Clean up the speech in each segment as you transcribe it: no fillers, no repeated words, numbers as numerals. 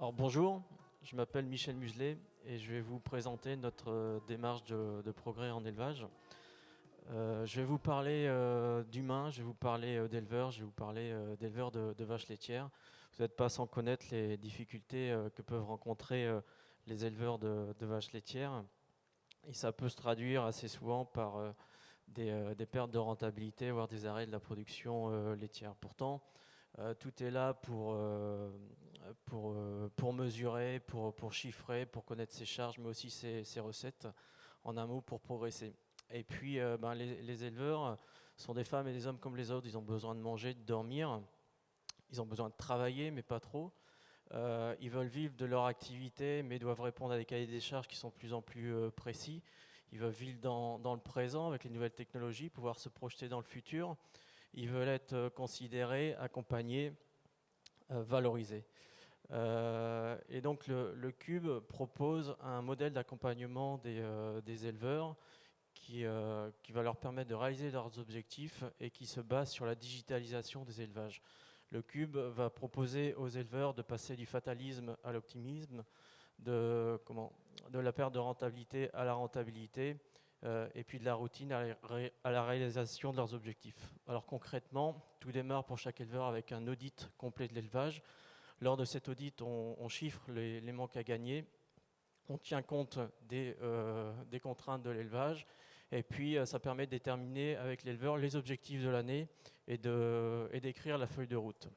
Alors bonjour, je m'appelle Michel Muselet et je vais vous présenter notre démarche de progrès en élevage. Je vais vous parler d'humains, je vais vous parler d'éleveurs, je vais vous parler d'éleveurs de vaches laitières. Vous n'êtes pas sans connaître les difficultés que peuvent rencontrer les éleveurs de vaches laitières. Et ça peut se traduire assez souvent par des pertes de rentabilité, voire des arrêts de la production laitière. Pourtant, tout est là pour mesurer, pour chiffrer, pour connaître ses charges, mais aussi ses recettes, en un mot, pour progresser. Et puis, les éleveurs sont des femmes et des hommes comme les autres. Ils ont besoin de manger, de dormir. Ils ont besoin de travailler, mais pas trop. Ils veulent vivre de leur activité, mais doivent répondre à des cahiers des charges qui sont de plus en plus précis. Ils veulent vivre dans le présent avec les nouvelles technologies, pouvoir se projeter dans le futur. Ils veulent être considérés, accompagnés, valorisés. Et donc le Cube propose un modèle d'accompagnement des éleveurs qui va leur permettre de réaliser leurs objectifs et qui se base sur la digitalisation des élevages. Le Cube va proposer aux éleveurs de passer du fatalisme à l'optimisme, de la perte de rentabilité à la rentabilité, et puis de la routine à la réalisation de leurs objectifs. Alors concrètement, tout démarre pour chaque éleveur avec un audit complet de l'élevage. Lors de cet audit, on chiffre les manques à gagner, on tient compte des contraintes de l'élevage, et puis ça permet de déterminer avec l'éleveur les objectifs de l'année et d'écrire la feuille de route.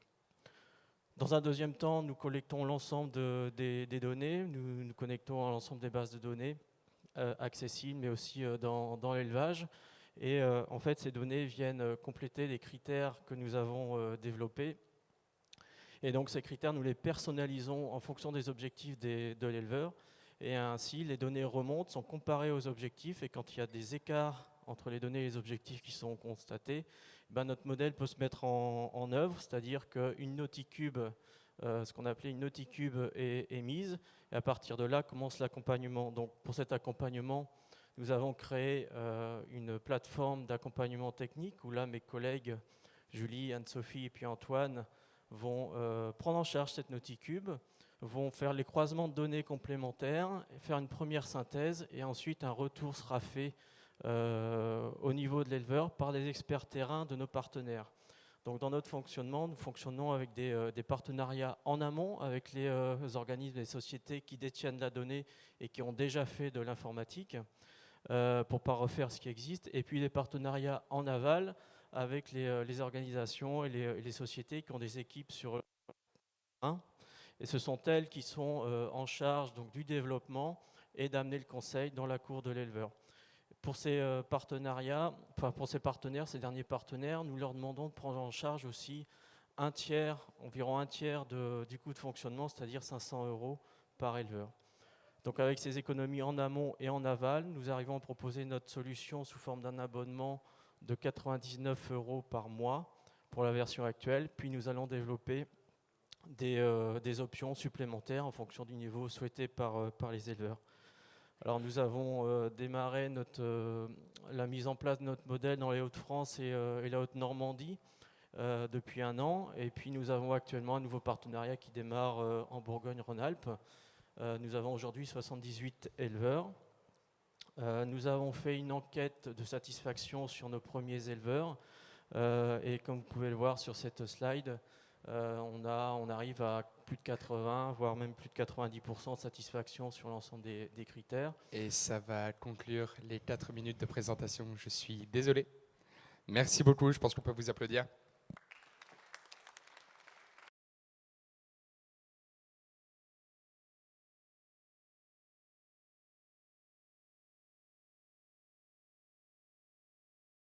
Dans un deuxième temps, nous collectons l'ensemble des données, nous connectons à l'ensemble des bases de données accessibles, mais aussi dans l'élevage. Et en fait, ces données viennent compléter les critères que nous avons développés. Et donc ces critères, nous les personnalisons en fonction des objectifs de l'éleveur. Et ainsi, les données remontent, sont comparées aux objectifs. Et quand il y a des écarts entre les données et les objectifs qui sont constatés, notre modèle peut se mettre en œuvre, c'est-à-dire qu'une noticube, ce qu'on appelait une noticube est mise. Et à partir de là, commence l'accompagnement. Donc pour cet accompagnement, nous avons créé une plateforme d'accompagnement technique où là, mes collègues Julie, Anne-Sophie et puis Antoine vont prendre en charge cette noticube, vont faire les croisements de données complémentaires, faire une première synthèse et ensuite un retour sera fait au niveau de l'éleveur par des experts terrain de nos partenaires. Donc dans notre fonctionnement, nous fonctionnons avec des partenariats en amont avec les organismes et les sociétés qui détiennent la donnée et qui ont déjà fait de l'informatique pour ne pas refaire ce qui existe, et puis des partenariats en aval avec les organisations et les sociétés qui ont des équipes sur le terrain. Et ce sont elles qui sont en charge donc, du développement et d'amener le conseil dans la cour de l'éleveur. Pour ces partenariats, enfin pour ces partenaires, ces derniers partenaires, nous leur demandons de prendre en charge aussi environ un tiers du coût de fonctionnement, c'est-à-dire 500 € par éleveur. Donc avec ces économies en amont et en aval, nous arrivons à proposer notre solution sous forme d'un abonnement de 99 € par mois pour la version actuelle. Puis nous allons développer des options supplémentaires en fonction du niveau souhaité par les éleveurs. Alors nous avons démarré la mise en place de notre modèle dans les Hauts-de-France et la Haute-Normandie depuis 1 an. Et puis nous avons actuellement un nouveau partenariat qui démarre en Bourgogne-Rhône-Alpes. Nous avons aujourd'hui 78 éleveurs. Nous avons fait une enquête de satisfaction sur nos premiers éleveurs. Et comme vous pouvez le voir sur cette slide, on arrive à plus de 80, voire même plus de 90% de satisfaction sur l'ensemble des critères. Et ça va conclure les 4 minutes de présentation. Je suis désolé. Merci beaucoup, je pense qu'on peut vous applaudir.